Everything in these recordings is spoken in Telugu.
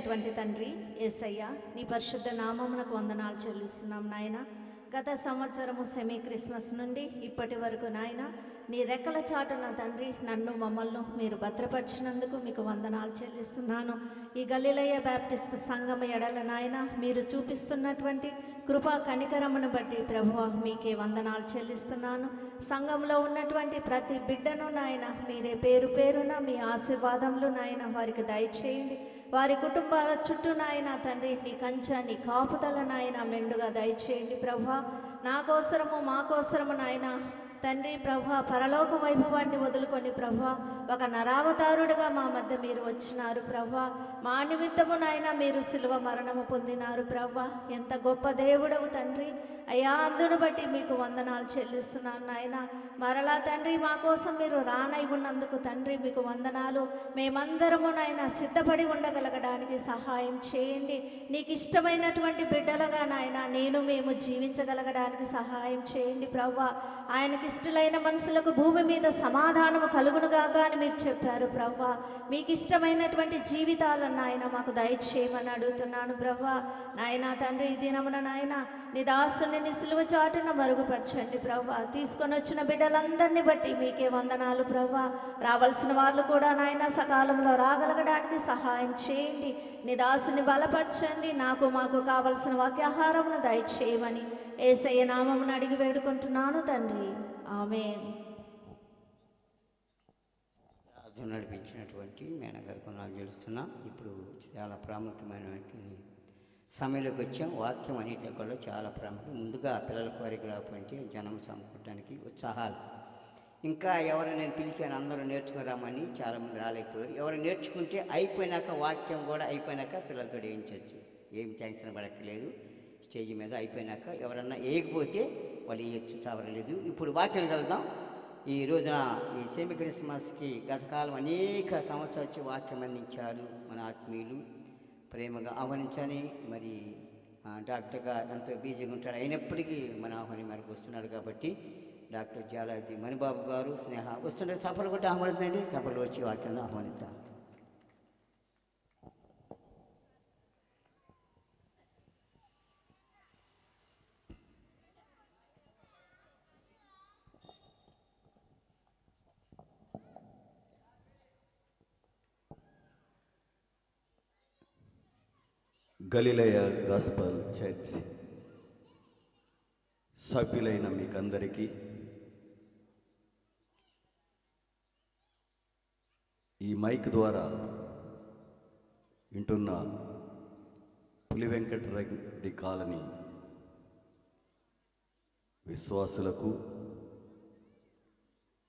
అయినటువంటి తండ్రి యేసయ్య, నీ పరిశుద్ధ నామమునకు వందనాలు చెల్లిస్తున్నాం నాయన. గత సంవత్సరము సెమీ క్రిస్మస్ నుండి ఇప్పటి వరకు నాయన నీ రెక్కల చాటున తండ్రి నన్ను మమ్మల్ని మీరు భద్రపరిచినందుకు మీకు వందనాలు చెల్లిస్తున్నాను. ఈ గలిలయ బ్యాప్టిస్ట్ సంఘం ఎడల నాయన మీరు చూపిస్తున్నటువంటి కృపా కనికరమును బట్టి ప్రభువా మీకే వందనాలు చెల్లిస్తున్నాను. సంఘంలో ఉన్నటువంటి ప్రతి బిడ్డను నాయన మీరే పేరు పేరున మీ ఆశీర్వాదములు నాయన వారికి దయచేయండి. వారి కుటుంబాల చుట్టూ నాయన తండ్రి నీ కంచె నీ కాపుదల నాయన మెండుగా దయచేయండి ప్రభువా. నా కోసరము మా కోసరము నాయన తండ్రి ప్రభువా పరలోక వైభవాన్ని వదులుకొని ప్రభువా ఒక నరావతారుడుగా మా మధ్య మీరు వచ్చినారు ప్రభువా. మా నిమిత్తము నాయన మీరు శిలువ మరణము పొందినారు ప్రభువా. ఎంత గొప్ప దేవుడవు తండ్రి అయ్యా, అందును బట్టి మీకు వందనాలు చెల్లిస్తున్నాను నాయన. మరలా తండ్రి మా కోసం మీరు రానై ఉన్నందుకు తండ్రి మీకు వందనాలు. మేమందరము నాయన సిద్ధపడి ఉండగలగడానికి సహాయం చేయండి. నీకు ఇష్టమైనటువంటి బిడ్డలుగా నాయన మేము జీవించగలగడానికి సహాయం చేయండి ప్రభువా. ఆయనకి ఇష్టలైన మనుషులకు భూమి మీద సమాధానము కలుగునుగాక అని మీరు చెప్పారు ప్రభువా. మీకు ఇష్టమైనటువంటి జీవితాలను నాయన మాకు దయచేయమని అడుగుతున్నాను ప్రభువా. నాయన తండ్రి ఈ దినమున నాయన నీ దాసుని నీ సిలువ చాటున మరుగుపరచండి ప్రభువా. తీసుకొని వచ్చిన బిడ్డలందరినీ బట్టి మీకే వందనాలు ప్రభువా. రావాల్సిన వాళ్ళు కూడా నాయన సకాలంలో రాగలగడానికి సహాయం చేయండి. నీ దాసుని బలపరచండి. మాకు కావలసిన వాక్యాహారమును దయచేయమని యేసయ్య నామమును అడిగి వేడుకుంటున్నాను తండ్రి, ఆమేన్. నడిపించినటువంటి మేనగారు కొన్నాళ్ళు గెలుస్తున్నాం. ఇప్పుడు చాలా ప్రాముఖ్యమైన సమయంలోకి వచ్చాం. వాక్యం అన్నింటిలో కూడా చాలా ప్రాముఖ్యం. ముందుగా పిల్లల కోరిక లేకపోతే జనం సమకూడటానికి ఉత్సాహాలు. ఇంకా ఎవరు నేను పిలిచాను అందరూ నేర్చుకురామని చాలామంది రాలేకపోయారు. ఎవరు నేర్చుకుంటే అయిపోయినాక వాక్యం కూడా అయిపోయినాక పిల్లలతో వేయించవచ్చు. ఏం టెన్షన్ పడక్కలేదు. స్టేజ్ మీద అయిపోయినాక ఎవరన్నా వేయకపోతే వాళ్ళు వేయచ్చు, సవరలేదు. ఇప్పుడు వాక్యం వెళ్దాం. ఈ రోజున ఈ సెమీ క్రిస్మస్కి గతకాలం అనేక సంవత్సరాలు వచ్చి వాక్యం అందించారు మన ఆత్మీయులు. ప్రేమగా ఆహ్వానించని మరి డాక్టర్గా ఎంతో బిజీగా ఉంటాడు. అయినప్పటికీ మన ఆహ్వాని మేరకు వస్తున్నాడు కాబట్టి డాక్టర్ జాలాది మణిబాబు గారు స్నేహ వస్తుంటే చప్పలు కొట్టి ఆహ్వానిద్దండి. చప్పలు వచ్చి వాక్యాన్ని ఆహ్వానిద్దాం. గలిలయ గాస్పల్ చర్చ్ సభ్యులైన మీకందరికీ ఈ మైక్ ద్వారా వింటున్న పులి వెంకటరెడ్డి కాలనీ విశ్వాసులకు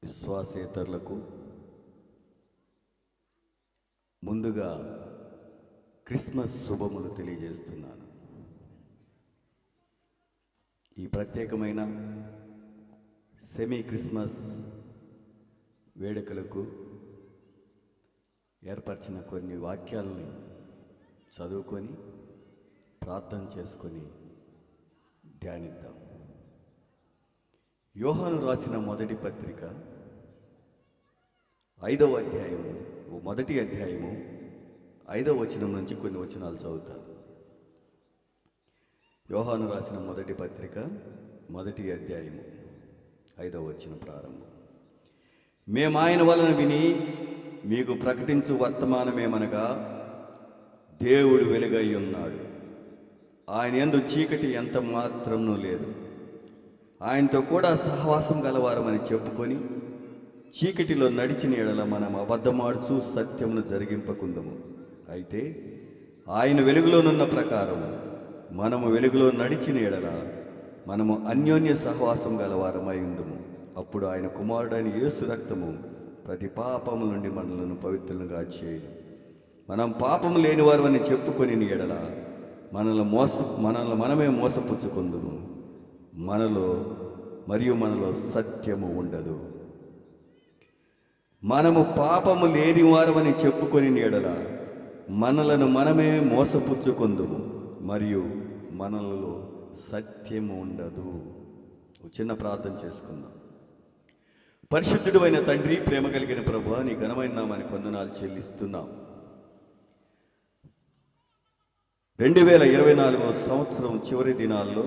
విశ్వాసేతరులకు ముందుగా క్రిస్మస్ శుభములు తెలియజేస్తున్నాను. ఈ ప్రత్యేకమైన సెమీ క్రిస్మస్ వేడుకలకు ఏర్పరిచిన కొన్ని వాక్యాలని చదువుకొని ప్రార్థన చేసుకొని ధ్యానిద్దాం. యోహాను రాసిన మొదటి పత్రిక 5వ అధ్యాయము 5వ వచనం నుంచి కొన్ని వచనాలు చదువుతారు. యోహాను రాసిన మొదటి పత్రిక 1వ అధ్యాయము 5వ వచనం ప్రారంభం. మేము ఆయన వలన విని మీకు ప్రకటించు వర్తమానమేమనగా దేవుడు వెలుగై ఉన్నాడు, ఆయన యందు చీకటి ఎంత మాత్రమూ లేదు. ఆయనతో కూడా సహవాసం గలవారమని చెప్పుకొని చీకటిలో నడిచిన ఎడల మనం అబద్ధమాడుచు సత్యమును జరిగింపకుందము. అయితే ఆయన వెలుగులోనున్న ప్రకారం మనము వెలుగులో నడిచిన ఎడల మనము అన్యోన్య సహవాసం గలవారమై ఉందుము. అప్పుడు ఆయన కుమారుడైన యేసు రక్తము ప్రతి పాపము నుండి మనలను పవిత్రులుగా చేయను. మనం పాపము లేనివారు అని చెప్పుకొని ఎడల మనల్ని మనమే మోసపుచ్చుకుందుము. మనలో సత్యము ఉండదు. మనము పాపము లేనివారమని చెప్పుకొని ఎడల మనలను మనమే మోసపుచ్చుకుందుము మరియు మనలో సత్యము ఉండదు. చిన్న ప్రార్థన చేసుకుందాం. పరిశుద్ధుడు అయిన తండ్రి, ప్రేమ కలిగిన ప్రభువా, నీ ఘనమైన నామానికి వందనాలు చెల్లిస్తున్నాం. 2024 సంవత్సరం చివరి దినాల్లో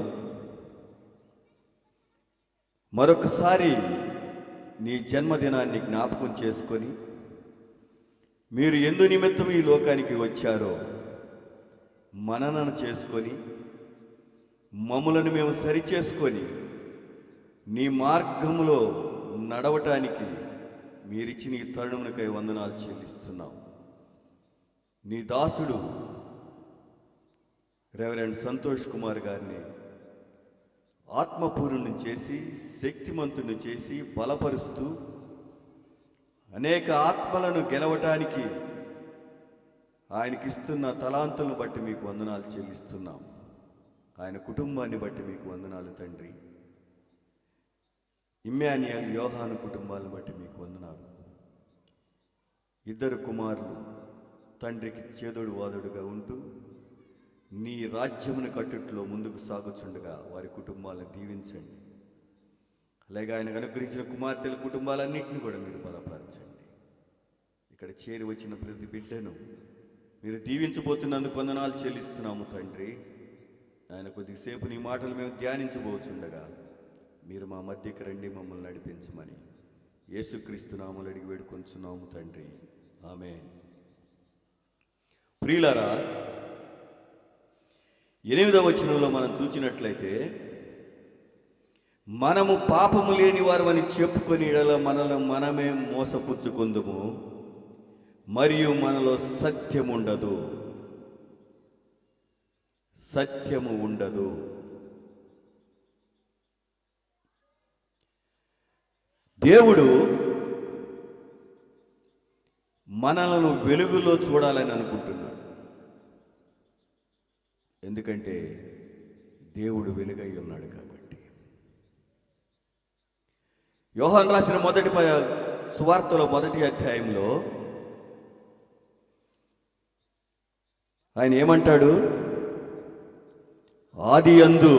మరొకసారి నీ జన్మదినాన్ని జ్ఞాపకం చేసుకొని మీరు ఎందు నిమిత్తం ఈ లోకానికి వచ్చారో మననన చేసుకొని మమ్ములను మేము సరిచేసుకొని నీ మార్గములో నడవటానికి మీరిచ్చిన ఈ తరుణమునకై వందనాలు చెల్లిస్తున్నాం. నీ దాసుడు రెవరెండ్ సంతోష్ కుమార్ గారిని ఆత్మపూర్ణుని చేసి శక్తిమంతుని చేసి బలపరుస్తూ అనేక ఆత్మలను గెలవటానికి ఆయనకిస్తున్న తలాంతులను బట్టి మీకు వందనాలు చెల్లిస్తున్నాం. ఆయన కుటుంబాన్ని బట్టి మీకు వందనాలు తండ్రి. ఇమ్మాన్యుయల్ యోహాను కుటుంబాలను బట్టి మీకు వందనాలు. ఇద్దరు కుమారులు తండ్రికి చేదోడు వాదోడుగా ఉంటూ నీ రాజ్యమును కట్టుట్లో ముందుకు సాగుచుండగా వారి కుటుంబాలను దీవించండి. అలాగే ఆయనకు అనుగ్రహించిన కుమార్తెల కుటుంబాలన్నింటినీ కూడా మీరు బలపరచండి. ఇక్కడ చేరి వచ్చిన ప్రతి బిడ్డను మీరు దీవించబోతున్నందుకు వందనాలు చెల్లిస్తున్నాము తండ్రి. ఆయన కొద్దిసేపు నీ మాటలు మేము ధ్యానించబోచుండగా మీరు మా మధ్యకి రండి, మమ్మల్ని నడిపించమని యేసుక్రీస్తు నామములో అడిగి వేడుకొంచున్నాము తండ్రి. ఆమేన్. ప్రియులారా, 8వ వచనంలో మనం చూచినట్లయితే మనము పాపము లేని వారమని చెప్పుకొని ఎడల మనల్ని మనమే మోసపుచ్చుకుందుము, మరియు మనలో సత్యము ఉండదు. సత్యము ఉండదు. దేవుడు మనలను వెలుగులో చూడాలని అనుకుంటున్నాడు. ఎందుకంటే దేవుడు వెలుగై ఉన్నాడు కాబట్టి. యోహాను రాసిన మొదటి సువార్తలో మొదటి అధ్యాయంలో ఆయన ఏమంటాడు? ఆది యందు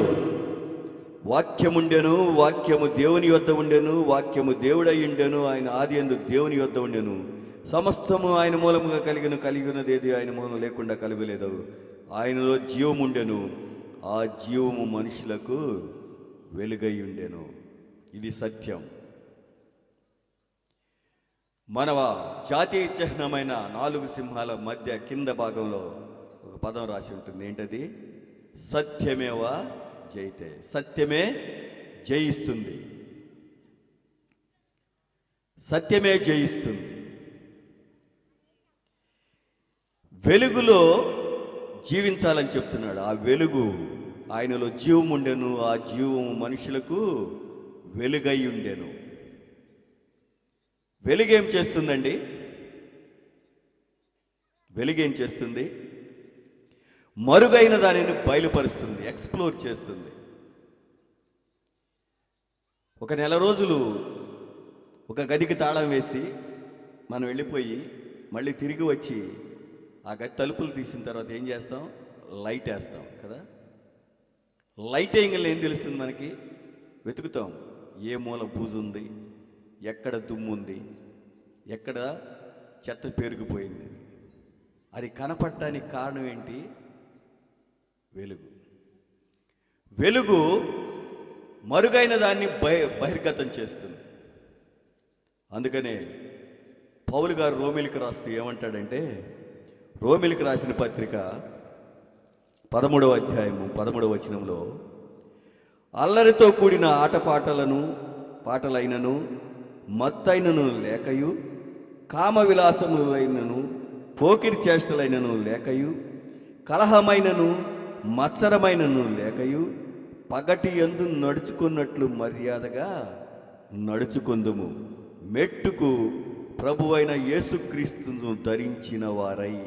వాక్యముండెను, వాక్యము దేవుని యొద్ద ఉండెను, వాక్యము దేవుడై ఉండెను, ఆయన ఆది యందు దేవుని యొద్ద ఉండెను, సమస్తము ఆయన మూలముగా కలిగినదేది ఆయన మూలం లేకుండా కలగలేదు. ఆయనలో జీవముండెను, ఆ జీవము మనుషులకు వెలుగై ఉండెను. ఇది సత్యం. మన జాతీయ చిహ్నమైన 4 సింహాల మధ్య కింద భాగంలో ఒక పదం రాసి ఉంటుంది. ఏంటది? సత్యమేవ జయితే. సత్యమే జయిస్తుంది. సత్యమే జయిస్తుంది. వెలుగులో జీవించాలని చెప్తున్నాడు. ఆ వెలుగు ఆయనలో జీవం ఉండెను, ఆ జీవం మనుషులకు వెలుగై ఉండెను. వెలుగేం చేస్తుందండి? వెలుగేం చేస్తుంది? మరుగైన దానిని బయలుపరుస్తుంది, ఎక్స్ప్లోర్ చేస్తుంది. ఒక నెల రోజులు ఒక గదికి తాళం వేసి మనం వెళ్ళిపోయి మళ్ళీ తిరిగి వచ్చి ఆ గది తలుపులు తీసిన తర్వాత ఏం చేస్తాం? లైట్ వేస్తాం కదా. లైట్ వేయగల ఏం తెలుస్తుంది మనకి? వెతుకుతాం. ఏ మూల బూజు ఉంది, ఎక్కడ దుమ్ము ఉంది, ఎక్కడ చెత్త పేరుకుపోయింది. అది కనపడటానికి కారణం ఏంటి? వెలుగు. వెలుగు మరుగైన దాన్ని బహిర్గతం చేస్తుంది. అందుకనే పౌలు గారు రోమిలికి రాస్తూ ఏమంటాడంటే, రోమిలికి రాసిన పత్రిక 13వ అధ్యాయము 13వ వచనంలో, అల్లరితో కూడిన పాటలైనను మత్తైనను లేకయు, కామ విలాసములైనను పోకిరి చేష్టలైనను లేకయు, కలహమైనను మత్సరమైనను లేకయు, పగటి యందు నడుచుకున్నట్లు మర్యాదగా నడుచుకుందుము, మెట్టుకు ప్రభువైన యేసుక్రీస్తును ధరించిన వారై.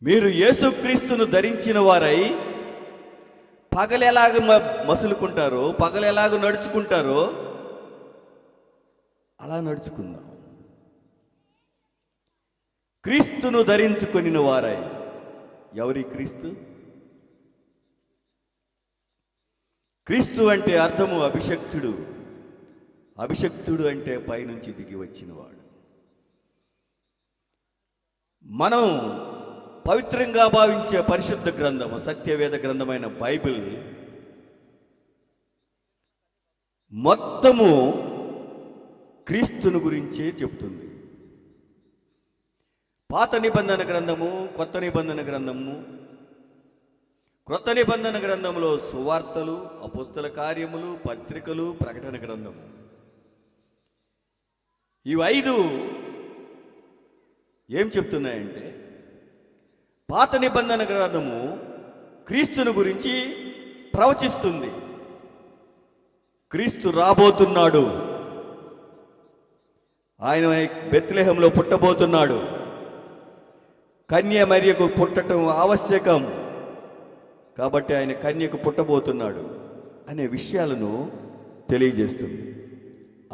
మీరు యేసుక్రీస్తును ధరించిన వారై పగలెలాగ మసులుకుంటారో, పగలెలాగ నడుచుకుంటారో అలా నడుచుకుందాం. క్రీస్తును ధరించుకొనిన వారై. ఎవరి క్రీస్తు? క్రీస్తు అంటే అర్థము అభిషక్తుడు. అభిషక్తుడు అంటే పైనుంచి దిగి వచ్చినవాడు. మనం పవిత్రంగా భావించే పరిశుద్ధ గ్రంథము, సత్యవేద గ్రంథమైన బైబిల్ మొత్తము క్రీస్తుని గురించే చెప్తుంది. పాత నిబంధన గ్రంథము, కొత్త నిబంధన గ్రంథము. క్రొత్త నిబంధన గ్రంథంలో సువార్తలు, అపోస్తల కార్యములు, పత్రికలు, ప్రకటన గ్రంథము. ఇవి 5 ఏం చెప్తున్నాయంటే, పాత నిబంధన గ్రంథము క్రీస్తుని గురించి ప్రవచిస్తుంది. క్రీస్తు రాబోతున్నాడు, ఆయన బెత్లెహేంలో పుట్టబోతున్నాడు, కన్య మరియకు పుట్టడం ఆవశ్యకం కాబట్టి ఆయన కన్యకు పుట్టబోతున్నాడు అనే విషయాలను తెలియజేస్తుంది.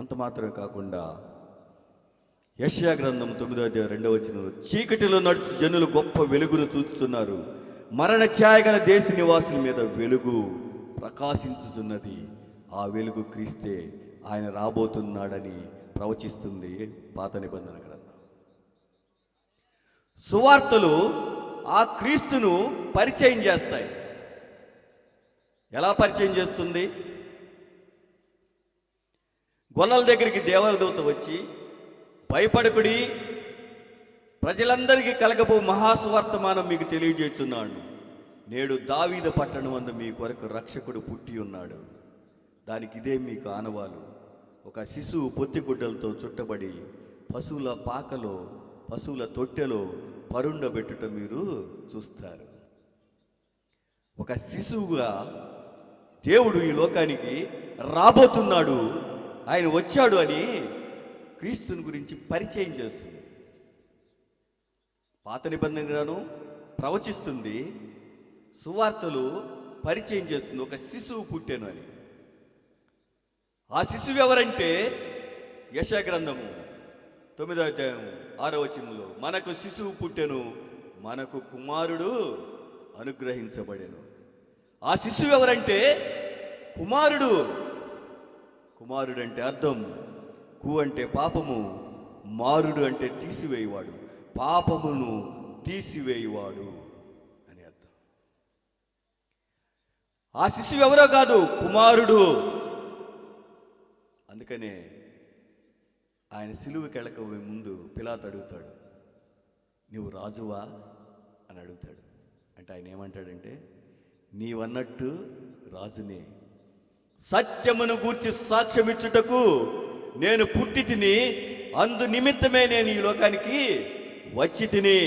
అంత మాత్రమే కాకుండా యెషయా గ్రంథం 9:2 చీకటిలో నడుచు జనులు గొప్ప వెలుగును చూస్తున్నారు, మరణ ఛాయగల దేశ నివాసుల మీద వెలుగు ప్రకాశించుచున్నది. ఆ వెలుగు క్రీస్తే, ఆయన రాబోతున్నాడని ప్రవచిస్తుంది పాత నిబంధన గ్రంథం. సువార్తలు ఆ క్రీస్తును పరిచయం చేస్తాయి. ఎలా పరిచయం చేస్తుంది? గొల్లల దగ్గరికి దేవదూత వచ్చి, భయపడకుడి, ప్రజలందరికీ కలగబో మహాసువర్తమానం మీకు తెలియజేస్తున్నాను. నేడు దావీదు పట్టణమందు మీ కొరకు రక్షకుడు పుట్టి ఉన్నాడు. దానికి ఇదే మీకు ఆనవాలు. ఒక శిశువు పొత్తిగుడ్డలతో చుట్టబడి పశువుల పాకలో, పశువుల తొట్టెలో పరుండబెట్టుట మీరు చూస్తారు. ఒక శిశువుగా దేవుడు ఈ లోకానికి రాబోతున్నాడు, ఆయన వచ్చాడు అని క్రీస్తుని గురించి పరిచయం చేస్తుంది. పాత నిబంధనలను ప్రవచిస్తుంది, సువార్తలు పరిచయం చేస్తుంది. ఒక శిశువు పుట్టాను అని. ఆ శిశువు ఎవరంటే, యెషయా గ్రంథము 9:6 మనకు శిశువు పుట్టెను, మనకు కుమారుడు అనుగ్రహించబడెను. ఆ శిశువు ఎవరంటే కుమారుడు. కుమారుడు అంటే అర్థం, కు అంటే పాపము, మారుడు అంటే తీసివేయువాడు, పాపమును తీసివేయువాడు అని అర్థం. ఆ శిశువు ఎవరో కాదు, కుమారుడు. అందుకనే ఆయన సిలువకి వెళ్ళకపోయే ముందు పిలాతు అడుగుతాడు, నువ్వు రాజువా అని అడుగుతాడు. అంటే ఆయన ఏమంటాడంటే, నీవన్నట్టు రాజునే, సత్యమును గూర్చి సాక్ష్యమిచ్చుటకు నేను పుట్టి తిని, అందు నిమిత్తమే నేను ఈ లోకానికి వచ్చి తిని.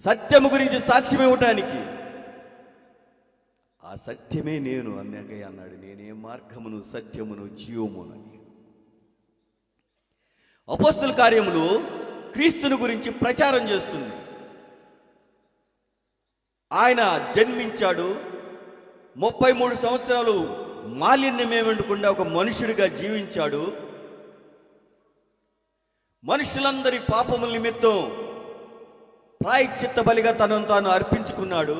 సత్యము గురించి సాక్ష్యం ఇవ్వటానికి. ఆ సత్యమే నేను అన్నాకే అన్నాడు, నేనే మార్గమును సత్యమును జీవమునని. అపోస్తల కార్యములు క్రీస్తుని గురించి ప్రచారం చేస్తుంది. ఆయన జన్మించాడు, 33 సంవత్సరాలు మాలిన్యమే వెండకుండా ఒక మనుషుడిగా జీవించాడు, మనుషులందరి పాపముల నిమిత్తం ప్రాయశ్చిత్త బలిగా తనను తాను అర్పించుకున్నాడు,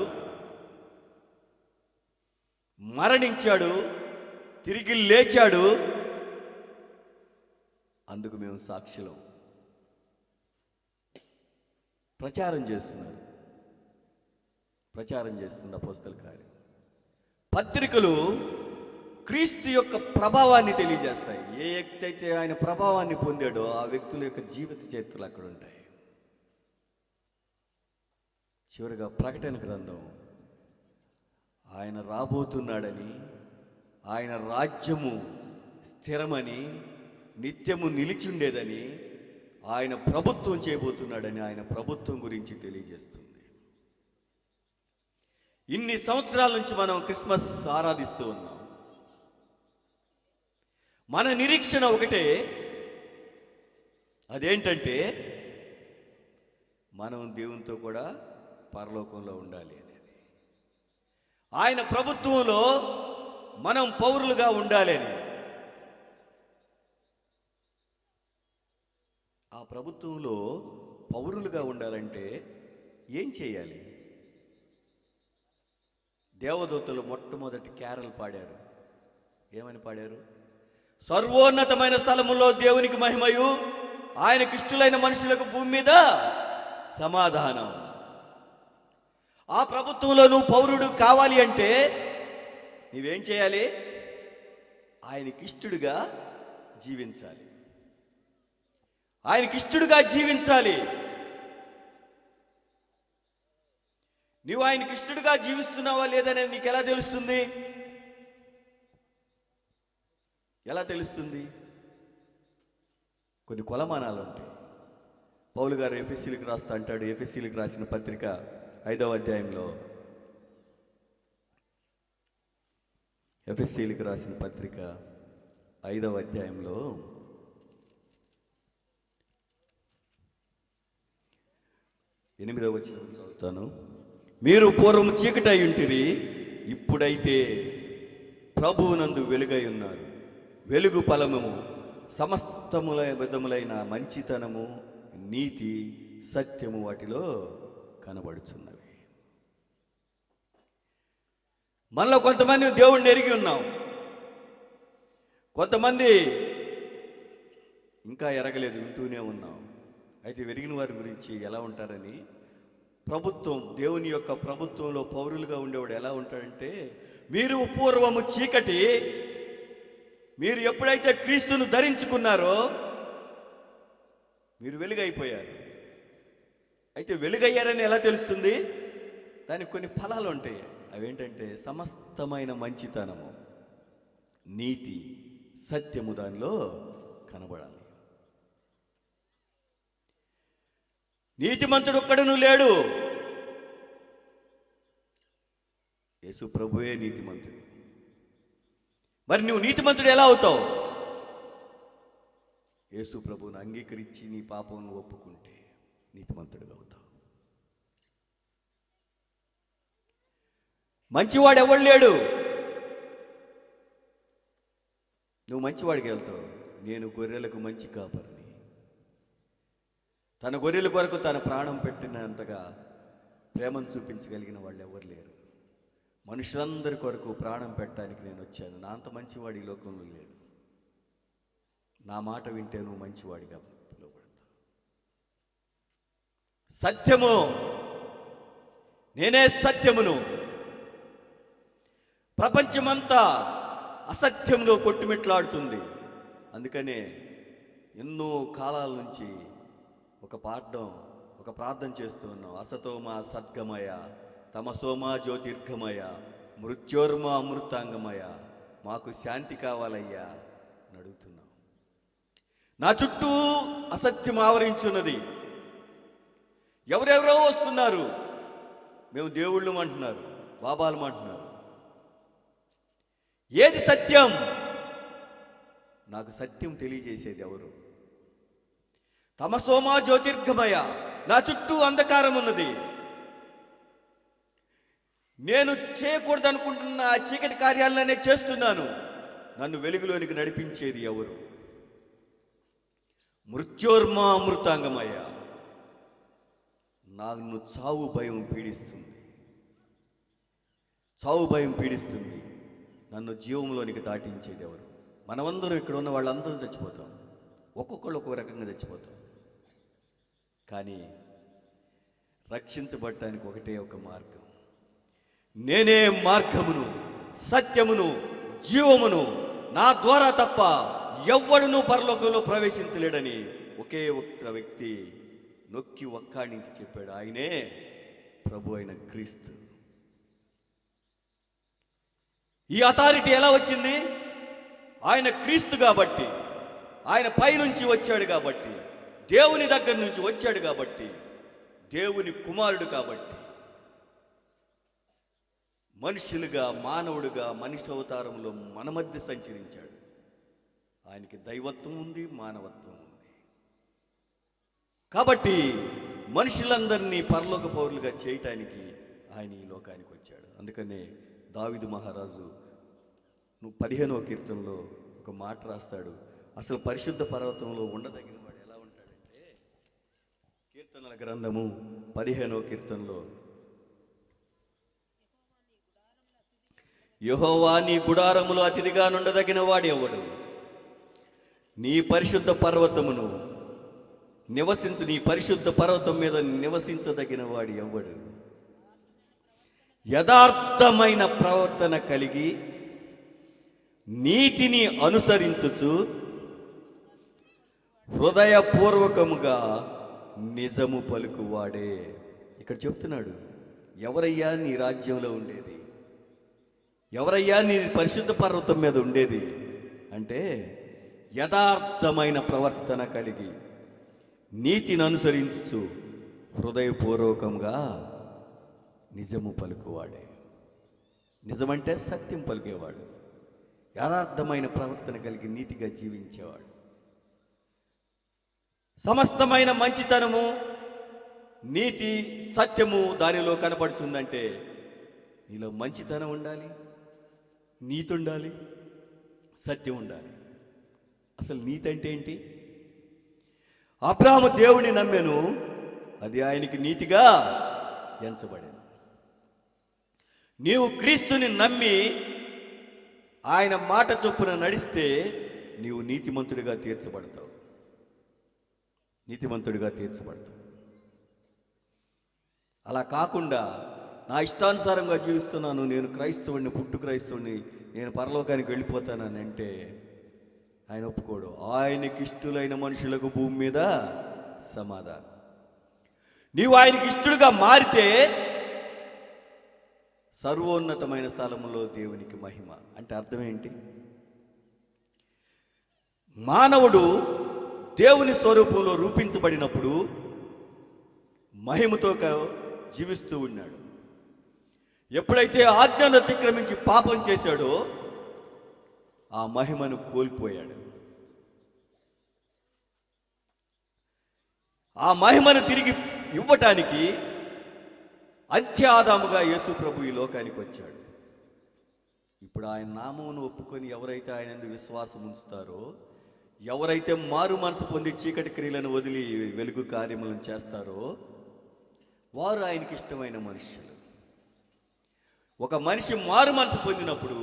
మరణించాడు, తిరిగి లేచాడు. అందుకు మేము సాక్షులం. ప్రచారం చేస్తున్నారు, ప్రచారం చేస్తుంది అపోస్తల కార్యం. పత్రికలు క్రీస్తు యొక్క ప్రభావాన్ని తెలియజేస్తాయి. ఏ వ్యక్తి అయితే ఆయన ప్రభావాన్ని పొందాడో ఆ వ్యక్తుల యొక్క జీవిత చరిత్రలు అక్కడ ఉంటాయి. చివరిగా ప్రకటన గ్రంథం ఆయన రాబోతున్నాడని, ఆయన రాజ్యము స్థిరమని, నిత్యము నిలిచి ఉండేదని, ఆయన ప్రభుత్వం చేయబోతున్నాడని, ఆయన ప్రభుత్వం గురించి తెలియజేస్తుంది. ఇన్ని సంవత్సరాల నుంచి మనం క్రిస్మస్ ఆరాధిస్తూ ఉన్నాం. మన నిరీక్షణ ఒకటే, అదేంటంటే మనం దేవునితో కూడా పరలోకంలో ఉండాలి అనేది. ఆయన ప్రభుత్వంలో మనం పౌరులుగా ఉండాలి అని. ఆ ప్రభుత్వంలో పౌరులుగా ఉండాలంటే ఏం చేయాలి? దేవదూతలు మొట్టమొదటి క్యారల్ పాడారు. ఏమని పాడారు? సర్వోన్నతమైన స్థలములో దేవునికి మహిమయు, ఆయనకిష్టులైన మనుషులకు భూమి మీద సమాధానం. ఆ ప్రభుత్వంలో నువ్వు పౌరుడు కావాలి అంటే నీవేం చేయాలి? ఆయనకిష్టుడుగా జీవించాలి. ఆయనకిష్టుడుగా జీవించాలి. నువ్వు ఆయనకిష్టుడుగా జీవిస్తున్నావా లేదనేది నీకు ఎలా తెలుస్తుంది? ఎలా తెలుస్తుంది? కొన్ని కొలమానాలు ఉంటాయి. పౌలు గారు ఎఫెసీలకు రాస్తా అంటాడు. ఎఫెసీలకు రాసిన పత్రిక 5వ అధ్యాయంలో, ఎఫెసీలకు రాసిన పత్రిక 5వ అధ్యాయంలో 8వ వచనం చదువుతాను. మీరు పూర్వం చీకటై ఉంటిరి, ఇప్పుడైతే ప్రభువునందు వెలుగై ఉన్నారు. వెలుగు ఫలము సమస్తముల విధములైన మంచితనము, నీతి, సత్యము వాటిలో కనబడుచున్నవి. మనలో కొంతమంది దేవుణ్ణి ఎరిగి ఉన్నాం, కొంతమంది ఇంకా ఎరగలేదు, వింటూనే ఉన్నాం. అయితే వెరిగిన వారి గురించి ఎలా ఉంటారని, ప్రభుత్వం, దేవుని యొక్క ప్రభుత్వంలో పౌరులుగా ఉండేవాడు ఎలా ఉంటాడంటే, మీరు పూర్వము చీకటి, మీరు ఎప్పుడైతే క్రీస్తును ధరించుకున్నారో మీరు వెలుగైపోయారు. అయితే వెలుగయ్యారని ఎలా తెలుస్తుంది? దానికి కొన్ని ఫలాలు ఉంటాయి. అవేంటంటే సమస్తమైన మంచితనము, నీతి, సత్యము దానిలో కనబడాలి. నీతిమంతుడు ఒక్కడును లేడు. యేసు ప్రభువే నీతిమంతుడు. మరి నువ్వు నీతిమంతుడు ఎలా అవుతావు? యేసు ప్రభువును అంగీకరించి నీ పాపమును ఒప్పుకుంటే నీతిమంతుడుగా అవుతావు. మంచివాడు ఎవడు లేడు. నువ్వు మంచివాడికి వెళ్తావు. నేను గొర్రెలకు మంచి కాపరిని. తన గొర్రెల కొరకు తన ప్రాణం పెట్టినంతగా ప్రేమను చూపించగలిగిన వాళ్ళు ఎవరు లేరు. మనుషులందరి కొరకు ప్రాణం పెట్టడానికి నేను వచ్చాను. నా అంత మంచివాడు ఈ లోకంలో లేడు. నా మాట వింటే నువ్వు మంచివాడిగా పిలువబడతావు. సత్యము, నేనే సత్యమును. ప్రపంచమంతా అసత్యంలో కొట్టుమిట్లాడుతుంది. అందుకనే ఎన్నో కాలాల నుంచి ఒక ప్రార్థన చేస్తూ ఉన్నాం. అసతోమా సద్గమయ, తమసోమా జ్యోతిర్గమయ, మృత్యోర్మా అమృతాంగమయ, మాకు శాంతి కావాలయ్యా అని అడుగుతున్నాం. నా చుట్టూ అసత్యం ఆవరించున్నది. ఎవరెవరో వస్తున్నారు, మేము దేవుళ్ళు అంటున్నారు, బాబాలు అంటున్నారు. ఏది సత్యం? నాకు సత్యం తెలియజేసేది ఎవరు? తమసోమా జ్యోతిర్గమయ, నా చుట్టూ అంధకారం ఉన్నది. నేను చేయకూడదు అనుకుంటున్న ఆ చీకటి కార్యాలనే చేస్తున్నాను. నన్ను వెలుగులోనికి నడిపించేది ఎవరు? మృత్యోర్మా అమృతాంగమయ, నన్ను చావు భయం పీడిస్తుంది. చావు భయం పీడిస్తుంది. నన్ను జీవంలోనికి దాటించేది ఎవరు? మనమందరం ఇక్కడ ఉన్న వాళ్ళందరం చచ్చిపోతాం. ఒక్కొక్కళ్ళు ఒక్కొక్క రకంగా చచ్చిపోతాం. కానీ రక్షించబడటానికి ఒకటే ఒక మార్గం. నేనే మార్గమును, సత్యమును, జీవమును, నా ద్వారా తప్ప ఎవ్వడునూ పరలోకంలో ప్రవేశించలేడని ఒకే ఒక్క వ్యక్తి నొక్కి ఒక్కాడించి చెప్పాడు. ఆయనే ప్రభు అయిన క్రీస్తు. ఈ అథారిటీ ఎలా వచ్చింది? ఆయన క్రీస్తు కాబట్టి, ఆయన పైనుంచి వచ్చాడు కాబట్టి, దేవుని దగ్గర నుంచి వచ్చాడు కాబట్టి, దేవుని కుమారుడు కాబట్టి, మనుషులుగా, మానవుడుగా, మనిషి అవతారంలో మన మధ్య సంచరించాడు. ఆయనకి దైవత్వం ఉంది, మానవత్వం ఉంది. కాబట్టి మనుషులందరినీ పరలోక పౌరులుగా చేయటానికి ఆయన ఈ లోకానికి వచ్చాడు. అందుకనే దావీదు మహారాజు 15వ కీర్తనలో ఒక మాట రాస్తాడు. అసలు పరిశుద్ధ పర్వతంలో ఉండదగిన వాడు ఎలా ఉంటాడంటే, కీర్తనల గ్రంథము 15వ కీర్తనలో, యెహోవా నీ గుడారములో అతిథిగా నుండదగిన వాడు ఎవడు? నీ పరిశుద్ధ పర్వతమును నీ పరిశుద్ధ పర్వతం మీద నివసించదగిన వాడు ఎవడు? యథార్థమైన ప్రవర్తన కలిగి నీతిని అనుసరించుచు హృదయపూర్వకముగా నిజము పలుకువాడే. ఇక్కడ చెప్తున్నాడు, ఎవరయ్యా నీ రాజ్యంలో ఉండేది? ఎవరయ్యా నీ పరిశుద్ధ పర్వతం మీద ఉండేది అంటే, యథార్థమైన ప్రవర్తన కలిగి నీతిని అనుసరించు హృదయపూర్వకంగా నిజము పలుకువాడే. నిజమంటే సత్యం పలికేవాడు, యథార్థమైన ప్రవర్తన కలిగి నీతిగా జీవించేవాడు. సమస్తమైన మంచితనము, నీతి, సత్యము దానిలో కనపడుతుందంటే నీలో మంచితనం ఉండాలి, నీతి ఉండాలి, సత్యం ఉండాలి. అసలు నీతి అంటే ఏంటి? అబ్రాహాము దేవుని నమ్మెను, అది ఆయనకి నీతిగా ఎంచబడింది. నీవు క్రీస్తుని నమ్మి ఆయన మాట చొప్పున నడిస్తే నీవు నీతిమంతుడిగా తీర్చబడతావు. నీతిమంతుడిగా తీర్చబడతావు. అలా కాకుండా నా ఇష్టానుసారంగా జీవిస్తున్నాను, నేను క్రైస్తవుడిని, పుట్టు క్రైస్తవుడిని, నేను పరలోకానికి వెళ్ళిపోతానని అంటే ఆయన ఒప్పుకోడు. ఆయనకి ఇష్టలైన మనుషులకు భూమి మీద సమాధానం. నీవు ఆయనకి ఇష్టడుగా మారితే సర్వోన్నతమైన స్థలంలో దేవునికి మహిమ. అంటే అర్థం ఏంటి? మానవుడు దేవుని స్వరూపంలో రూపించబడినప్పుడు మహిమతో జీవిస్తూ ఉన్నాడు. ఎప్పుడైతే ఆజ్ఞను అతిక్రమించి పాపం చేశాడో ఆ మహిమను కోల్పోయాడు. ఆ మహిమను తిరిగి ఇవ్వటానికి అంత్యాదాముగా యేసు ప్రభు ఈ లోకానికి వచ్చాడు. ఇప్పుడు ఆయన నామమును ఒప్పుకొని ఎవరైతే ఆయన విశ్వాసం ఉంచుతారో, ఎవరైతే మారు మనసు పొంది చీకటి క్రియలను వదిలి వెలుగు కార్యములను చేస్తారో వారు ఆయనకి ఇష్టమైన మనుషులు. ఒక మనిషి మారు మనసు పొందినప్పుడు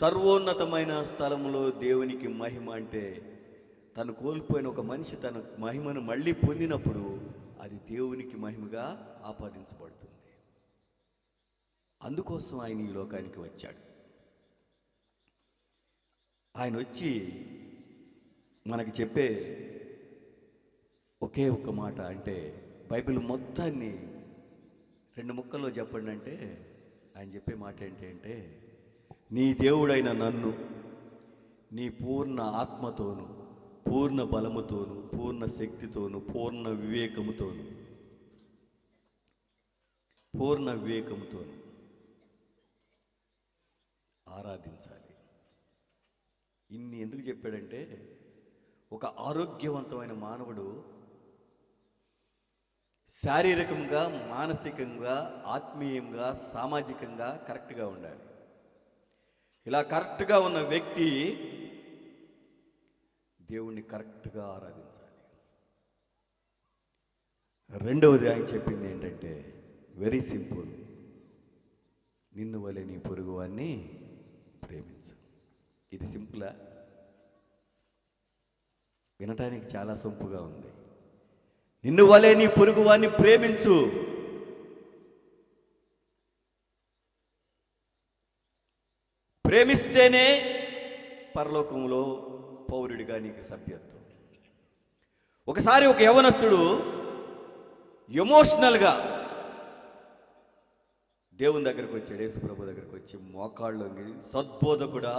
సర్వోన్నతమైన స్థలంలో దేవునికి మహిమ అంటే, తను కోల్పోయిన ఒక మనిషి తన మహిమను మళ్ళీ పొందినప్పుడు అది దేవునికి మహిమగా ఆపాదించబడుతుంది. అందుకోసం ఆయన ఈ లోకానికి వచ్చాడు. ఆయన వచ్చి మనకి చెప్పే ఒకే ఒక్క మాట, అంటే బైబిల్ మొత్తాన్ని 2 ముక్కల్లో చెప్పండి అంటే ఆయన చెప్పే మాట ఏంటి అంటే, నీ దేవుడైన నన్ను నీ పూర్ణ ఆత్మతోను, పూర్ణ బలముతోను, పూర్ణ శక్తితోను, పూర్ణ వివేకముతోను ఆరాధించాలి. ఇన్ని ఎందుకు చెప్పాడంటే, ఒక ఆరోగ్యవంతమైన మానవుడు శారీరకంగా, మానసికంగా, ఆత్మీయంగా, సామాజికంగా కరెక్ట్గా ఉండాలి. ఇలా కరెక్ట్గా ఉన్న వ్యక్తి దేవుణ్ణి కరెక్ట్గా ఆరాధించాలి. రెండవది ఆయన చెప్పింది ఏంటంటే, వెరీ సింపుల్, నిన్ను వలె నీ పొరుగువాన్ని ప్రేమించు. ఇది సింపులా? వినటానికి చాలా సొంపుగా ఉంది. నిన్ను వలె నీ పొరుగువాన్ని ప్రేమించు. ప్రేమిస్తేనే పరలోకంలో పౌరుడిగా నీకు సభ్యత్వం. ఒకసారి ఒక యవనస్తుడు ఎమోషనల్గా దేవుని దగ్గరకు వచ్చాడు, యేసుప్రభు దగ్గరకు వచ్చి మోకాళ్ళొంగి, సద్బోధకుడా,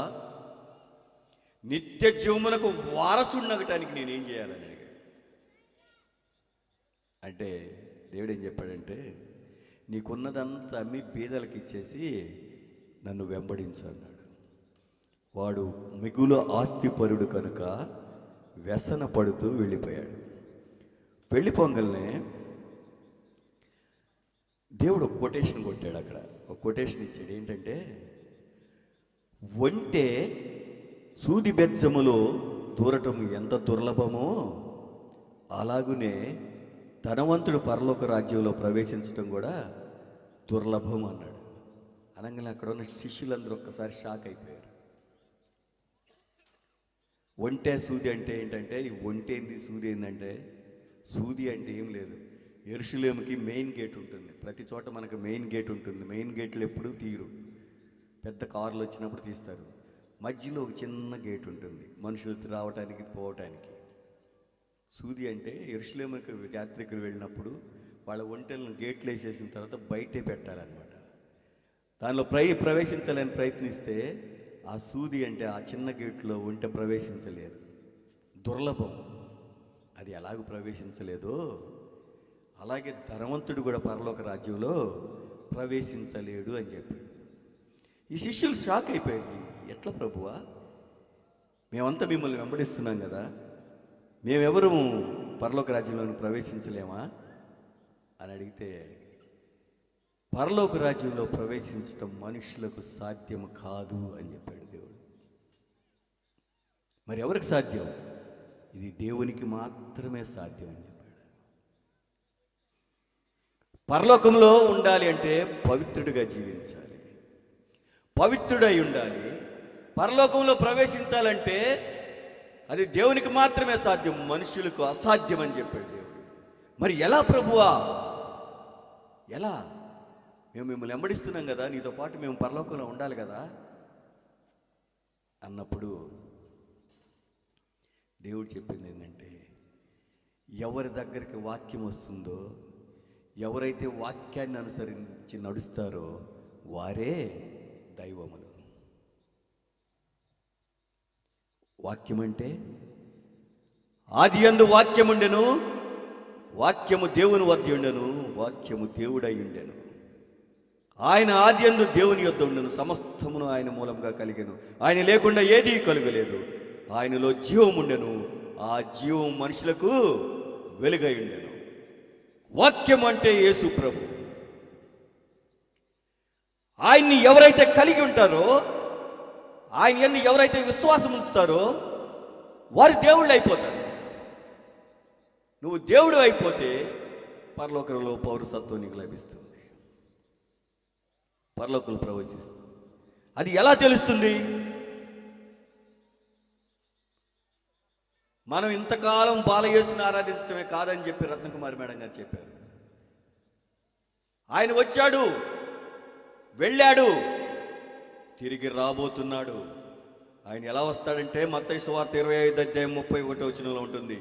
నిత్య జీవమునకు వారసుండగటానికి నేనేం చేయాలని అడిగాడు. అంటే దేవుడు ఏం చెప్పాడంటే, నీకున్నదంతా అమ్మి బీదలకు ఇచ్చేసి నన్ను వెంబడించు అన్నాడు. వాడు మిగులు ఆస్తిపరుడు కనుక వ్యసన పడుతూ వెళ్ళిపోయాడు. వెళ్ళిపోగలనే దేవుడు ఒక కొటేషన్ కొట్టాడు. అక్కడ ఒక కొటేషన్ ఇచ్చాడు. ఏంటంటే, ఒంటే సూది బెజ్జములో దూరటం ఎంత దుర్లభమో అలాగునే ధనవంతుడు పరలోక రాజ్యంలో ప్రవేశించడం కూడా దుర్లభం అన్నాడు. అనగానే అక్కడ ఉన్న శిష్యులందరూ ఒక్కసారి షాక్ అయిపోయారు. ఒంటే సూది అంటే ఏంటంటే, ఈ ఒంటేంది సూది ఏంటంటే సూది అంటే ఏం లేదు. యెరూషలేముకి మెయిన్ గేట్ ఉంటుంది. ప్రతి చోట మనకు మెయిన్ గేట్ ఉంటుంది. మెయిన్ గేట్లు ఎప్పుడూ తీయరు, పెద్ద కార్లు వచ్చినప్పుడు తీస్తారు. మధ్యలో ఒక చిన్న గేట్ ఉంటుంది మనుషులు రావటానికి పోవటానికి. సూది అంటే యెరూషలేముకి యాత్రికులు వెళ్ళినప్పుడు వాళ్ళ ఒంటెలను గేట్లు వేసేసిన తర్వాత బయటే పెట్టాలన్నమాట. దానిలో ప్రవేశించాలని ప్రయత్నిస్తే ఆ సూది అంటే ఆ చిన్న గేట్లో ఒంటె ప్రవేశించలేదు, దుర్లభం. అది ఎలాగూ ప్రవేశించలేదో అలాగే ధనవంతుడు కూడా పరలోక రాజ్యంలో ప్రవేశించలేడు అని చెప్పాడు. ఈ శిష్యులు షాక్ అయిపోయారు. ఎట్లా ప్రభువా, మేమంతా మిమ్మల్ని వెంబడిస్తున్నాం కదా, మేమెవరు పరలోక రాజ్యంలోకి ప్రవేశించలేమా అని అడిగితే, పరలోక రాజ్యంలో ప్రవేశించడం మనుషులకు సాధ్యం కాదు అని చెప్పాడు దేవుడు. మరి ఎవరికి సాధ్యం? ఇది దేవునికి మాత్రమే సాధ్యం అని చెప్పాడు. పరలోకంలో ఉండాలి అంటే పవిత్రుడిగా జీవించాలి, పవిత్రుడై ఉండాలి. పరలోకంలో ప్రవేశించాలంటే అది దేవునికి మాత్రమే సాధ్యం, మనుషులకు అసాధ్యం అని చెప్పాడు దేవుడు. మరి ఎలా ప్రభువా, ఎలా? మేము మిమ్మల్ని వెంబడిస్తున్నాం కదా, నీతో పాటు మేము పరలోకంలో ఉండాలి కదా అన్నప్పుడు దేవుడు చెప్పింది ఏంటంటే, ఎవరి దగ్గరికి వాక్యం వస్తుందో, ఎవరైతే వాక్యాన్ని అనుసరించి నడుస్తారో వారే దైవములు. వాక్యం అంటే ఆది యందు వాక్యముండెను, వాక్యము దేవుని వద్ద ఉండెను, వాక్యము దేవుడై ఉండెను. ఆయన ఆది యందు దేవుని యొద్ద ఉండెను, సమస్తమును ఆయన మూలంగా కలిగెను, ఆయన లేకుండా ఏదీ కలుగలేదు. ఆయనలో జీవం ఉండెను, ఆ జీవం మనుషులకు వెలుగై ఉండెను. వాక్యం అంటే యేసు ప్రభు. ఆయన్ని ఎవరైతే కలిగి ఉంటారో, ఆయన యందు ఎవరైతే విశ్వాసం ఉంచుతారో వారు దేవుళ్ళు అయిపోతారు. నువ్వు దేవుడు అయిపోతే పరలోకంలో పౌరసత్వం నీకు లభిస్తుంది, పరలోకంలో ప్రవేశిస్తుంది. అది ఎలా తెలుస్తుంది? మనం ఇంతకాలం బాలయేసుని ఆరాధించడమే కాదని చెప్పి రత్నకుమారి మేడం గారు చెప్పారు. ఆయన వచ్చాడు, వెళ్ళాడు, తిరిగి రాబోతున్నాడు. ఆయన ఎలా వస్తాడంటే మత్తయి సువార్త 25:31 ఉంటుంది.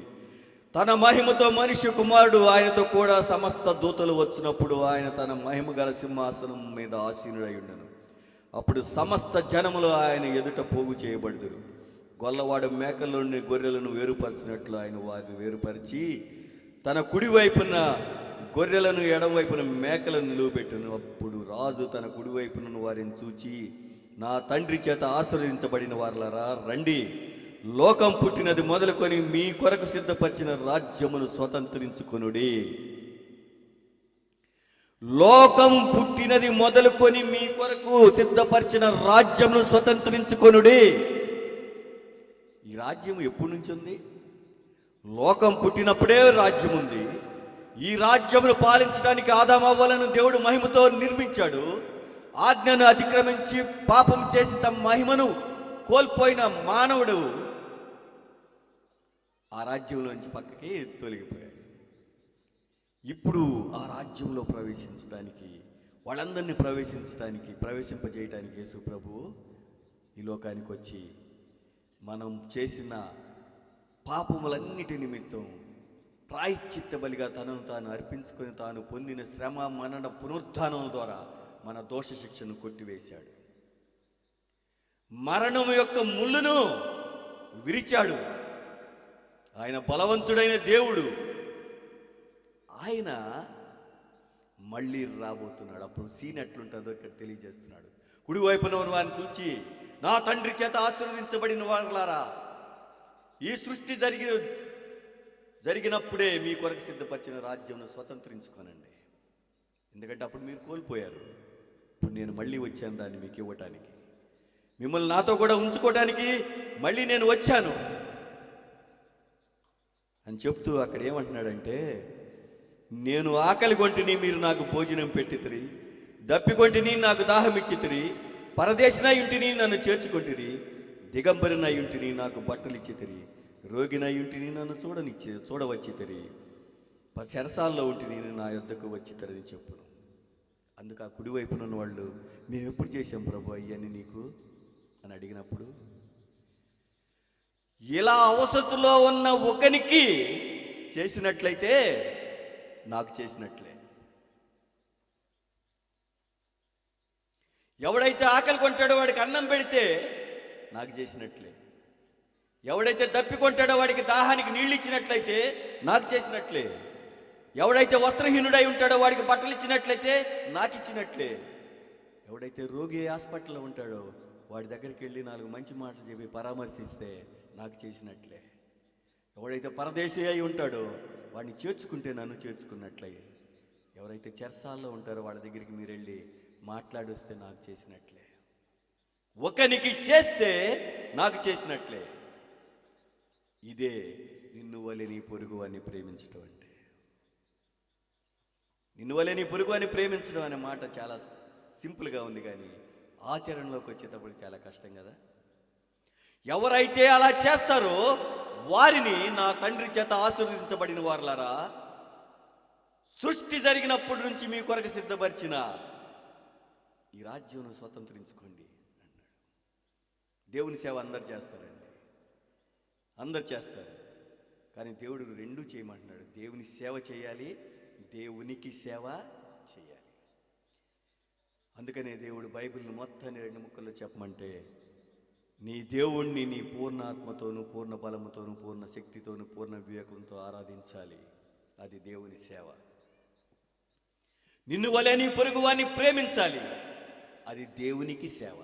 తన మహిమతో మనిషి కుమారుడు ఆయనతో కూడా సమస్త దూతలు వచ్చినప్పుడు ఆయన తన మహిమ గల సింహాసనం మీద ఆసీనుడై ఉండెను. అప్పుడు సమస్త జనములు ఆయన ఎదుట పోగు చేయబడుదురు. గొల్లవాడు మేకల్లోని గొర్రెలను వేరుపరిచినట్లు ఆయన వారిని వేరుపరిచి తన కుడి వైపున గొర్రెలను ఎడమవైపున మేకలను నిలువబెట్టును. అప్పుడు రాజు తన కుడివైపున వారిని చూచి, నా తండ్రి చేత ఆశీర్వదించబడిన వారలారా, రండి, లోకం పుట్టినది మొదలుకొని మీ కొరకు సిద్ధపరిచిన రాజ్యమును స్వతంత్రించుకొనుడి. లోకం పుట్టినది మొదలుకొని మీ కొరకు సిద్ధపరిచిన రాజ్యమును స్వతంత్రించుకొనుడి. ఈ రాజ్యం ఎప్పటి నుంచి ఉంది? లోకం పుట్టినప్పుడే రాజ్యం ఉంది. ఈ రాజ్యమును పాలించడానికి ఆదామవ్వలను దేవుడు మహిమతో నిర్మించాడు. ఆజ్ఞను అతిక్రమించి పాపం చేసి తమ మహిమను కోల్పోయిన మానవుడు ఆ రాజ్యంలోంచి పక్కకి తొలగిపోయాడు. ఇప్పుడు ఆ రాజ్యంలో ప్రవేశించడానికి, వాళ్ళందరినీ ప్రవేశింపజేయటానికి యేసు ప్రభువు ఈ లోకానికి వచ్చి మనం చేసిన పాపములన్నిటి నిమిత్తం ప్రాయశ్చిత్త బలిగా తనను తాను అర్పించుకొని తాను పొందిన శ్రమ, మరణ, పునరుత్థానం ద్వారా మన దోష శిక్షను కొట్టివేశాడు. మరణం యొక్క ముళ్ళును విరిచాడు. ఆయన బలవంతుడైన దేవుడు. ఆయన మళ్ళీ రాబోతున్నాడు. అప్పుడు సీన్ ఎట్లుంటుందో ఇక్కడ తెలియజేస్తున్నాడు. కుడివైపున వారిని చూచి, నా తండ్రి చేత ఆశీర్వదించబడిన వారులారా, ఈ సృష్టి జరిగినప్పుడే మీ కొరకు సిద్ధపరిచిన రాజ్యంను స్వతంత్రించుకోనండి. ఎందుకంటే అప్పుడు మీరు కోల్పోయారు. ఇప్పుడు నేను మళ్ళీ వచ్చాను దాన్ని మీకు ఇవ్వటానికి, మిమ్మల్ని నాతో కూడా ఉంచుకోవటానికి మళ్ళీ నేను వచ్చాను అని చెప్తూ అక్కడ ఏమంటున్నాడంటే, నేను ఆకలి కొంటిని మీరు నాకు భోజనం పెట్టితిరి, దప్పికొంటిని నాకు దాహం ఇచ్చితిరి, పరదేశినై ఇంటిని నన్ను చేర్చుకొంటిరి, దిగంబరినై ఇంటిని నాకు బట్టలు ఇచ్చితిరి, రోగినై ఇంటిని నన్ను చూడవచ్చితిరి, చెరసాల్లో ఉంటే నేను నా యొద్దకు వచ్చి తరని చెప్పును. అందుకు ఆ కుడివైపున ఉన్న వాళ్ళు, మేము ఎప్పుడు చేశాం ప్రభు ఇవన్నీ నీకు అని అడిగినప్పుడు, ఇలా అవసరతలో ఉన్న ఒకనికి చేసినట్లయితే నాకు చేసినట్లే. ఎవడైతే ఆకలి కొంటాడో వాడికి అన్నం పెడితే నాకు చేసినట్లే. ఎవడైతే దప్పికొంటాడో వాడికి దాహానికి నీళ్ళు ఇచ్చినట్లయితే నాకు చేసినట్లే. ఎవడైతే వస్త్రహీనుడై ఉంటాడో వాడికి బట్టలు ఇచ్చినట్లయితే నాకు ఇచ్చినట్లే. ఎవడైతే రోగి హాస్పిటల్లో ఉంటాడో వాడి దగ్గరికి వెళ్ళి 4 మంచి మాటలు చెప్పి పరామర్శిస్తే నాకు చేసినట్లే. ఎవడైతే పరదేశీ అయి ఉంటాడో వాడిని చేర్చుకుంటే నన్ను చేర్చుకున్నట్లే. ఎవరైతే చెరసాల్లో ఉంటారో వాళ్ళ దగ్గరికి మీరు వెళ్ళి మాట్లాడొస్తే నాకు చేసినట్లే. ఒకనికి చేస్తే నాకు చేసినట్లే. ఇదే నిన్ను వలె నీ పొరుగు అని ప్రేమించడం అంటే. నిన్ను వలె నీ పొరుగు అని ప్రేమించడం అనే మాట చాలా సింపుల్గా ఉంది, కానీ ఆచరణలోకి వచ్చేటప్పుడు చాలా కష్టం కదా. ఎవరైతే అలా చేస్తారో వారిని నా తండ్రి చేత ఆశీర్వదించబడిన వారులారా, సృష్టి జరిగినప్పటి నుంచి మీ కొరకు సిద్ధపరిచిన ఈ రాజ్యం స్వతంత్రించుకోండి అన్నాడు. దేవుని సేవ అందరు చేస్తారండి, అందరు చేస్తారు. కానీ దేవుడు 2 చేయమంటున్నాడు. దేవుని సేవ చేయాలి, దేవునికి సేవ చేయాలి. అందుకనే దేవుడు బైబిల్ని మొత్తాన్ని 2 ముక్కల్లో చెప్పమంటే, నీ దేవుణ్ణి నీ పూర్ణ ఆత్మతోనూ, పూర్ణ బలముతోనూ, పూర్ణ శక్తితోనూ, పూర్ణ వివేకంతో ఆరాధించాలి. అది దేవుని సేవ. నిన్ను వలె నీ పొరుగువాన్ని ప్రేమించాలి. అది దేవునికి సేవ.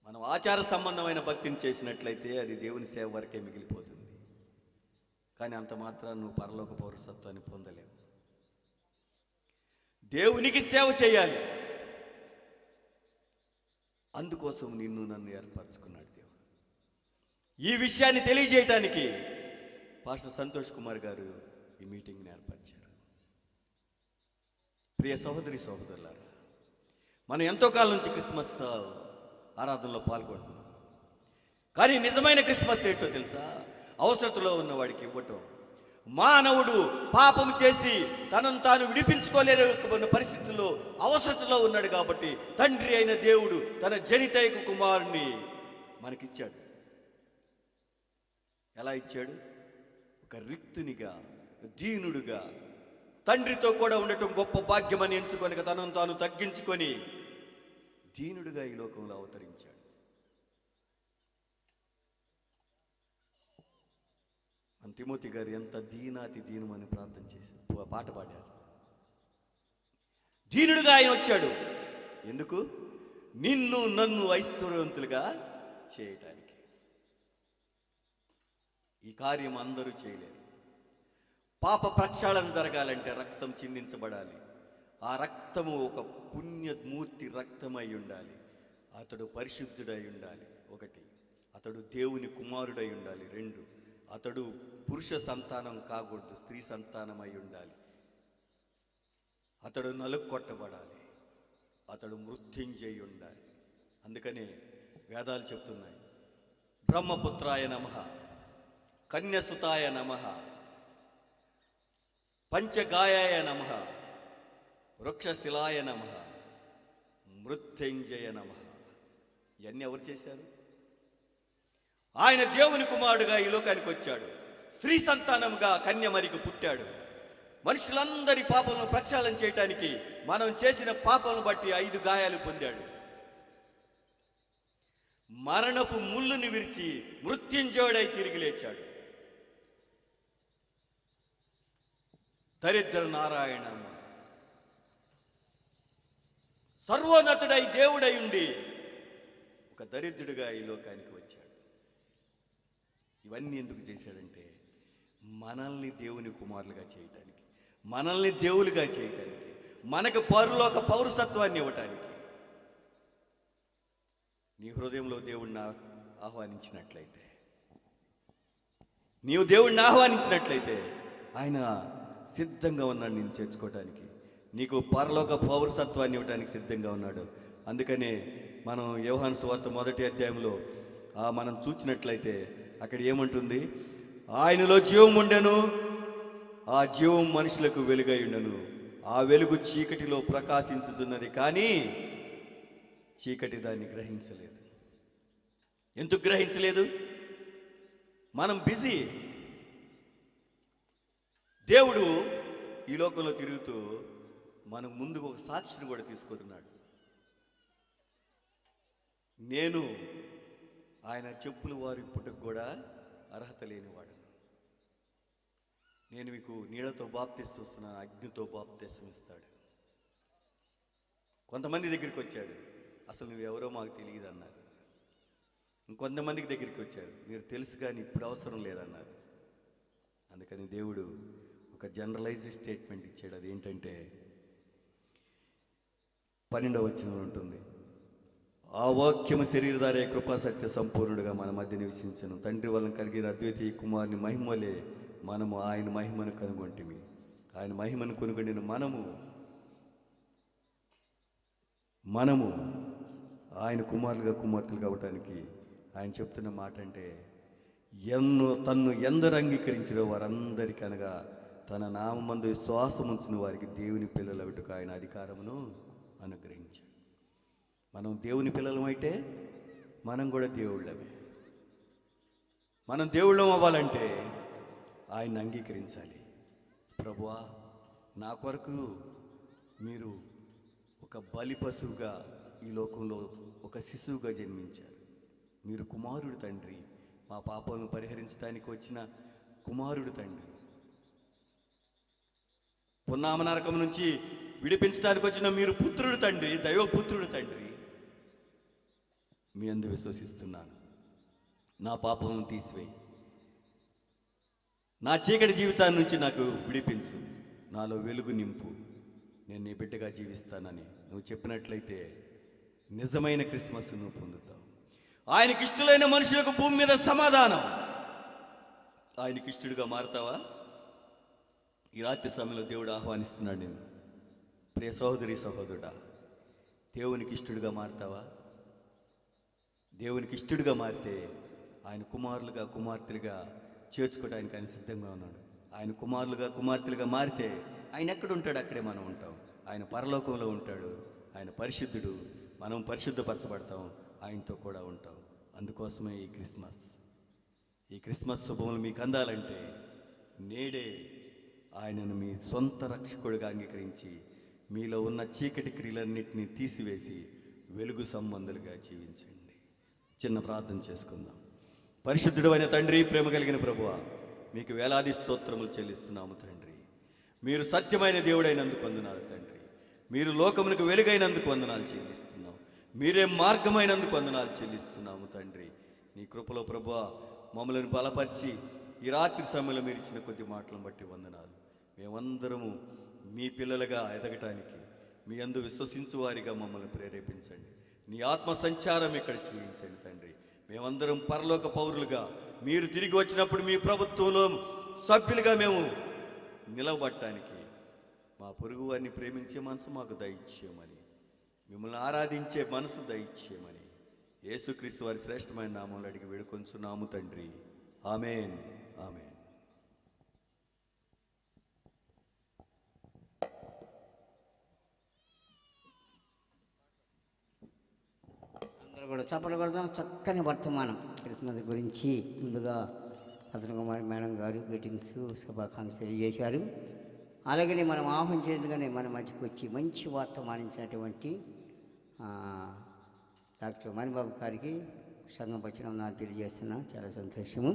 మనం ఆచార సంబంధమైన భక్తిని చేసినట్లయితే అది దేవుని సేవ వరకే మిగిలిపోతుంది. కానీ అంత మాత్రం నువ్వు పరలోక పౌరసత్వాన్ని పొందలేవు. దేవునికి సేవ చేయాలి. అందుకోసం నిన్ను నన్ను ఏర్పరచుకున్నాడు దేవుడు. ఈ విషయాన్ని తెలియజేయటానికి పాస్టర్ సంతోష్ కుమార్ గారు ఈ మీటింగ్ని ఏర్పరిచారు. ప్రియ సహోదరి సహోదరులారా, మనం ఎంతో కాలం నుంచి క్రిస్మస్ ఆరాధనలో పాల్గొంటున్నాం. కానీ నిజమైన క్రిస్మస్ ఏంటో తెలుసా? అవసరతలో ఉన్నవాడికి ఇవ్వటం. మానవుడు పాపం చేసి తనను తాను విడిపించుకోలేని పరిస్థితుల్లో అవసరతలో ఉన్నాడు కాబట్టి తండ్రి అయిన దేవుడు తన జనితైక కుమారుణ్ణి మనకిచ్చాడు. ఎలా ఇచ్చాడు? ఒక రిక్తునిగా, దీనుడుగా, తండ్రితో కూడా ఉండటం గొప్ప భాగ్యమని ఎంచుకొని తనను తాను తగ్గించుకొని దీనుడుగా ఈ లోకంలో అవతరించాడు. మన తిమోతి గారు ఎంత దీనాతి దీనమని ప్రార్థన చేసి పాట పాడారు. దీనుడుగా ఆయన వచ్చాడు. ఎందుకు? నిన్ను నన్ను ఐశ్వర్యవంతులుగా చేయటానికి. ఈ కార్యం అందరూ చేయలేరు. పాప ప్రక్షాళన జరగాలంటే రక్తం చిందించబడాలి. ఆ రక్తము ఒక పుణ్యమూర్తి రక్తమై ఉండాలి. అతడు పరిశుద్ధుడై ఉండాలి. 1, అతడు దేవుని కుమారుడై ఉండాలి. 2, అతడు పురుష సంతానం కాకూడదు, స్త్రీ సంతానమై ఉండాలి. అతడు నలుక్కొట్టబడాలి. అతడు మృత్యుంజయి ఉండాలి. అందుకనే వేదాలు చెప్తున్నాయి, బ్రహ్మపుత్రాయ నమః, కన్యసుతాయ నమః, పంచగాయాయ నమః, వృక్షశిలాయ నమః, మృత్యుంజయ నమః. ఇవన్నీ ఎవరు చేశారు? ఆయన దేవుని కుమారుడుగా ఈ లోకానికి వచ్చాడు. స్త్రీ సంతానముగా కన్యమరికి పుట్టాడు. మనుషులందరి పాపలను ప్రక్షాళన చేయటానికి మనం చేసిన పాపలను బట్టి 5 గాయాలు పొందాడు. మరణపు ముళ్ళుని విరిచి మృత్యుంజయుడై తిరిగి లేచాడు. దరిద్ర నారాయణ సర్వోన్నతుడై దేవుడై ఉండి ఒక దరిద్రుడిగా ఈ లోకానికి వచ్చాడు. ఇవన్నీ ఎందుకు చేశాడంటే మనల్ని దేవుని కుమారులుగా చేయటానికి, మనల్ని దేవులుగా చేయటానికి, మనకు పరలోక పౌరసత్వాన్ని ఇవ్వటానికి. నీ హృదయంలో దేవుణ్ణి ఆహ్వానించినట్లయితే, నీవు దేవుణ్ణి ఆహ్వానించినట్లయితే ఆయన సిద్ధంగా ఉన్నాడు నిన్ను చేర్చుకోవటానికి, నీకు పరలోక పౌరసత్వాన్ని ఇవ్వడానికి సిద్ధంగా ఉన్నాడు. అందుకనే మనం యోహాను సువార్త 1వ అధ్యాయంలో మనం చూసినట్లయితే అక్కడ ఏమంటుంది? ఆయనలో జీవం ఉండెను, ఆ జీవం మనుషులకు వెలుగై ఉండెను. ఆ వెలుగు చీకటిలో ప్రకాశించుతున్నది, కానీ చీకటి దాన్ని గ్రహించలేదు. ఎందుకు గ్రహించలేదు? మనం బిజీ. దేవుడు ఈ లోకంలో తిరుగుతూ మనం ముందుకు ఒక సాక్షిని కూడా తీసుకుంటున్నాడు. నేను ఆయన చెప్పులు వారి పుట్టుకు కూడా అర్హత లేనివాడు. నేను మీకు నీళ్లతో బాప్తిస్తున్నాను, అగ్నితో బాప్తిసం ఇస్తాడు. కొంతమంది దగ్గరికి వచ్చాడు, అసలు నువ్వెవరో మాకు తెలియదు అన్నారు. ఇంకొంతమందికి దగ్గరికి వచ్చారు, మీరు తెలుసు కానీ ఇప్పుడు అవసరం లేదన్నారు. అందుకని దేవుడు ఒక జనరలైజ్డ్ స్టేట్మెంట్ ఇచ్చాడు. అది ఏంటంటే 12వ వచనంలో ఉంటుంది, ఆ వాక్యము శరీరధారే కృపా సత్య సంపూర్ణుడుగా మన మధ్య నివసించను. తండ్రి వలన కలిగిన అద్వితీయ కుమారుని మహిమలే మనము ఆయన మహిమను కనుగొంటిమి. ఆయన మహిమను కొనుగొనిన మనము ఆయన కుమారులుగా కుమార్తెలు కావటానికి ఆయన చెప్తున్న మాట అంటే, తన్ను ఎందరు అంగీకరించిన వారందరికీ అనగా తన నామందు విశ్వాసం ఉంచిన వారికి దేవుని పిల్లలవుటకు ఆయన అధికారమును అనుగ్రహించాడు. మనం దేవుని పిల్లలమైతే మనం కూడా దేవుళ్ళమే. మనం దేవుళ్ళం అవ్వాలంటే ఆయన్ని అంగీకరించాలి. ప్రభువా, నా కొరకు మీరు ఒక బలి పశువుగా ఈ లోకంలో ఒక శిశువుగా జన్మించారు. మీరు కుమారుడు తండ్రి, మా పాపాలను పరిహరించడానికి వచ్చిన కుమారుడు తండ్రి. పున్నామ నరకం నుంచి విడిపించడానికి వచ్చిన మీరు పుత్రుడు తండ్రి, దైవపుత్రుడు తండ్రి. మీ అందు విశ్వసిస్తున్నాను. నా పాపమును తీసివేయి, నా చీకటి జీవితాన్ని నుంచి నాకు విడిపించు, నాలో వెలుగు నింపు, నేను నీ బిడ్డగా జీవిస్తానని నువ్వు చెప్పినట్లయితే నిజమైన క్రిస్మస్ నువ్వు పొందుతావు. ఆయనకిష్టులైన మనుషులకు భూమి మీద సమాధానం. ఆయనకిష్టుడిగా మారుతావా? ఈ రాత్రి సమయంలో దేవుడు ఆహ్వానిస్తున్నాడు నిన్ను. ప్రియ సహోదరి సహోదరుడా, దేవునికి ఇష్టడుగా మారుతావా? దేవునికి ఇష్టడుగా మారితే ఆయన కుమారులుగా కుమార్తెలుగా చేర్చుకోవడానికి ఆయన సిద్ధంగా ఉన్నాడు. ఆయన కుమారులుగా కుమార్తెలుగా మారితే ఆయన ఎక్కడ ఉంటాడు అక్కడే మనం ఉంటాం. ఆయన పరలోకంలో ఉంటాడు. ఆయన పరిశుద్ధుడు, మనం పరిశుద్ధపరచబడతాం, ఆయనతో కూడా ఉంటాం. అందుకోసమే ఈ క్రిస్మస్ శుభములు మీకు అందాలంటే నేడే ఆయనను మీ సొంత రక్షకుడిగా అంగీకరించి మీలో ఉన్న చీకటి క్రియలన్నింటినీ తీసివేసి వెలుగు సంబంధులుగా జీవించండి. చిన్న ప్రార్థన చేసుకుందాం. పరిశుద్ధుడు అయిన తండ్రి, ప్రేమ కలిగిన ప్రభువా, మీకు వేలాది స్తోత్రములు చెల్లిస్తున్నాము తండ్రి. మీరు సత్యమైన దేవుడైనందుకు వందనాలు తండ్రి. మీరు లోకమునకు వెలుగైనందుకు వందనాలు చెల్లిస్తున్నాం. మీరే మార్గమైనందుకు వందనాలు చెల్లిస్తున్నాము తండ్రి. నీ కృపలో ప్రభువా మమ్మల్ని బలపరిచి ఈ రాత్రి సమయంలో మీరు ఇచ్చిన కొద్ది మాటలను బట్టి వందనాలు. మేమందరము మీ పిల్లలుగా ఎదగటానికి మీ అందు విశ్వసించు వారిగా మమ్మల్ని ప్రేరేపించండి. నీ ఆత్మ సంచారం ఇక్కడ చేయించండి తండ్రి. మేమందరం పరలోక పౌరులుగా మీరు తిరిగి వచ్చినప్పుడు మీ ప్రభుత్వంలో సభ్యులుగా మేము నిలవబట్టడానికి మా పొరుగు వారిని ప్రేమించే మనసు మాకు దయచేయమని, మిమ్మల్ని ఆరాధించే మనసు దయచేయమని యేసుక్రీస్తు వారి శ్రేష్టమైన నామంలో అడిగి వేడుకొంచున్నాము తండ్రి. ఆమేన్, ఆమేన్. అందరూ కూడా చప్పట్లు కొడదాం. చక్కని వర్తమానం క్రిస్మస్ గురించి ముందుగా అతను కుమారి మేడం గారు గ్రీటింగ్స్ శుభాకాంక్షలు తెలియజేశారు. అలాగనే మనం ఆహ్వానించేందుకనే మన మధ్యకు వచ్చి మంచి వర్తమానించినటువంటి డాక్టర్ మణిబాబు గారికి సంఘం వచ్చిన నాకు తెలియజేస్తున్నా. చాలా సంతోషము.